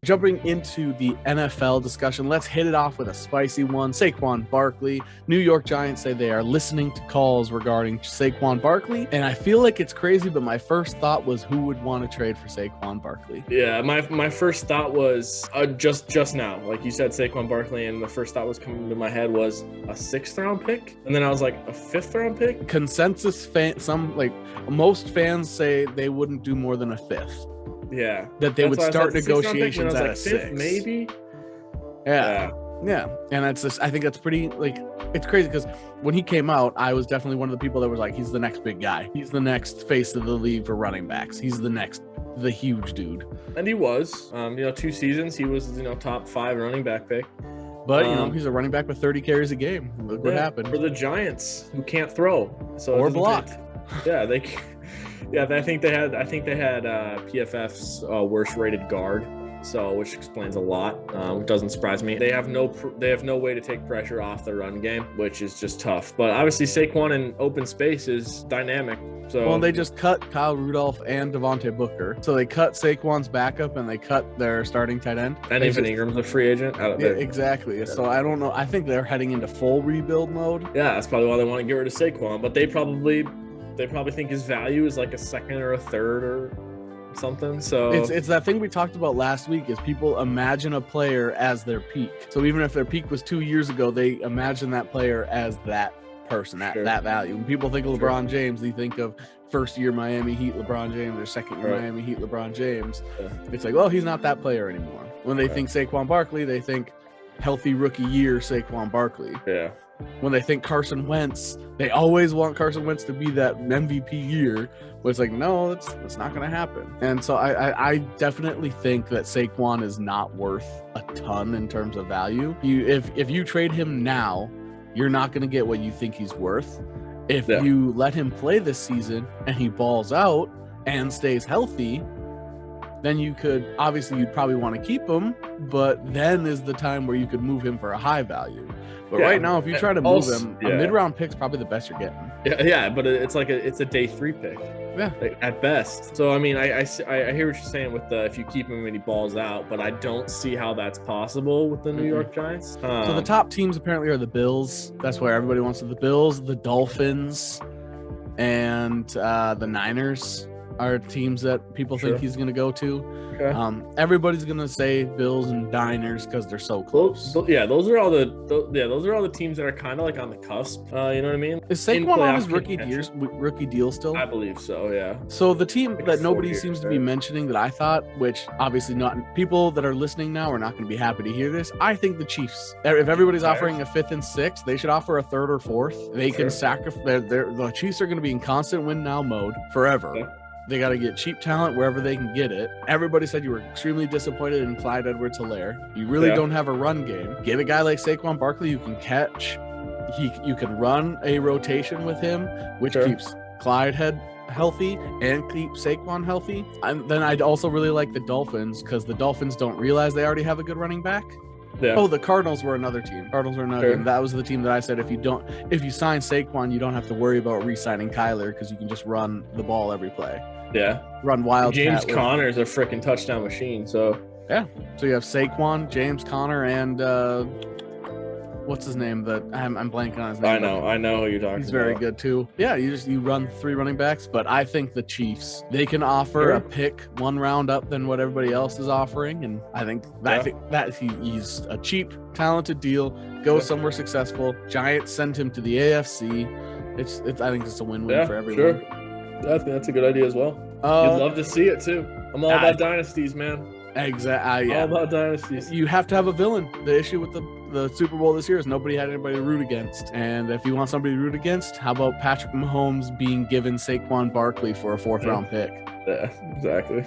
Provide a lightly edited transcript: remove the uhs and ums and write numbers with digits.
Jumping into the NFL discussion, let's hit it off with a spicy one. Saquon Barkley. New York Giants say they are listening to calls regarding Saquon Barkley. And I feel like it's crazy, but my first thought was who would want to trade for Saquon Barkley? Yeah, my first thought was just now. Like you said, Saquon Barkley, and the first thought was coming to my head was a 6th round pick. And then I was like, a 5th round pick? Consensus most fans say they wouldn't do more than a 5th. Yeah, that they would start negotiations at a 6, maybe. Yeah, and that's just, I think that's pretty, like, it's crazy because when he came out, I was definitely one of the people that was like, he's the next big guy, he's the next face of the league for running backs, he's the huge dude. And he was 2 seasons he was top 5 running back pick, but he's a running back with 30 carries a game. Look what happened for the Giants, who can't throw or block. I think they had PFF's worst rated guard, which explains a lot. It doesn't surprise me. They have no way to take pressure off the run game, which is just tough. But obviously Saquon in open space is dynamic. So they just cut Kyle Rudolph and Devontae Booker. So they cut Saquon's backup and they cut their starting tight end. And even Ingram's a free agent. Exactly. Yeah. So I don't know. I think they're heading into full rebuild mode. Yeah, that's probably why they want to get rid of Saquon. But they probably think his value is like a 2nd or a 3rd or something. So it's that thing we talked about last week, is people imagine a player as their peak. So even if their peak was 2 years ago, they imagine that player as that person, that value. When people think of LeBron James, they think of first year Miami Heat LeBron James or second year Miami Heat LeBron James. It's like, well, he's not that player anymore. When they think Saquon Barkley, they think healthy rookie year Saquon Barkley. Yeah. When they think Carson Wentz, they always want Carson Wentz to be that MVP year, but it's like, no, that's not going to happen. And so I definitely think that Saquon is not worth a ton in terms of value. If you trade him now, you're not going to get what you think he's worth. If you let him play this season and he balls out and stays healthy, then you'd probably want to keep him, but then is the time where you could move him for a high value. But right now, if you try to move him, a mid-round pick's probably the best you're getting. Yeah, but it's like it's a day 3 pick. Yeah, at best. So I mean, I hear what you're saying with if you keep him and he balls out, but I don't see how that's possible with the New York Giants. So the top teams apparently are the Bills. That's where everybody wants the Bills, the Dolphins, and the Niners are teams that people think he's going to go to. Okay. Everybody's going to say Bills and Niners because they're so close. Those are all the teams that are kind of like on the cusp. You know what I mean? Is Saquon on his rookie deal still? I believe so, yeah. So the team that nobody seems to be mentioning that I thought, which obviously not people that are listening now are not going to be happy to hear this, I think the Chiefs. If everybody's offering a 5th and 6th, they should offer a 3rd or 4th. They can sacrifice. The Chiefs are going to be in constant win now mode forever. Yeah. They got to get cheap talent wherever they can get it. Everybody said you were extremely disappointed in Clyde Edwards-Helaire. You really don't have a run game. Get a guy like Saquon Barkley who can catch. You can run a rotation with him, which keeps Clyde healthy and keeps Saquon healthy. And then I'd also really like the Dolphins because the Dolphins don't realize they already have a good running back. Yeah. Oh, the Cardinals were another team. Team. That was the team that I said if you sign Saquon, you don't have to worry about re-signing Kyler because you can just run the ball every play. Yeah. Run wild. James Conner's a freaking touchdown machine. So yeah. So you have Saquon, James Conner, and what's his name? I'm blanking on his name. I know who you're talking about. He's very good too. Yeah, you run 3 running backs, but I think the Chiefs, they can offer a pick 1 round up than what everybody else is offering, and I think that he's a cheap, talented deal. Go somewhere successful. Giants send him to the AFC. I think it's a win-win for everyone. Sure. I think that's a good idea as well. You'd love to see it too. I'm all about dynasties, man. Exactly. All about dynasties. You have to have a villain. The issue with the Super Bowl this year is nobody had anybody to root against. And if you want somebody to root against, how about Patrick Mahomes being given Saquon Barkley for a 4th round pick? Yeah, exactly.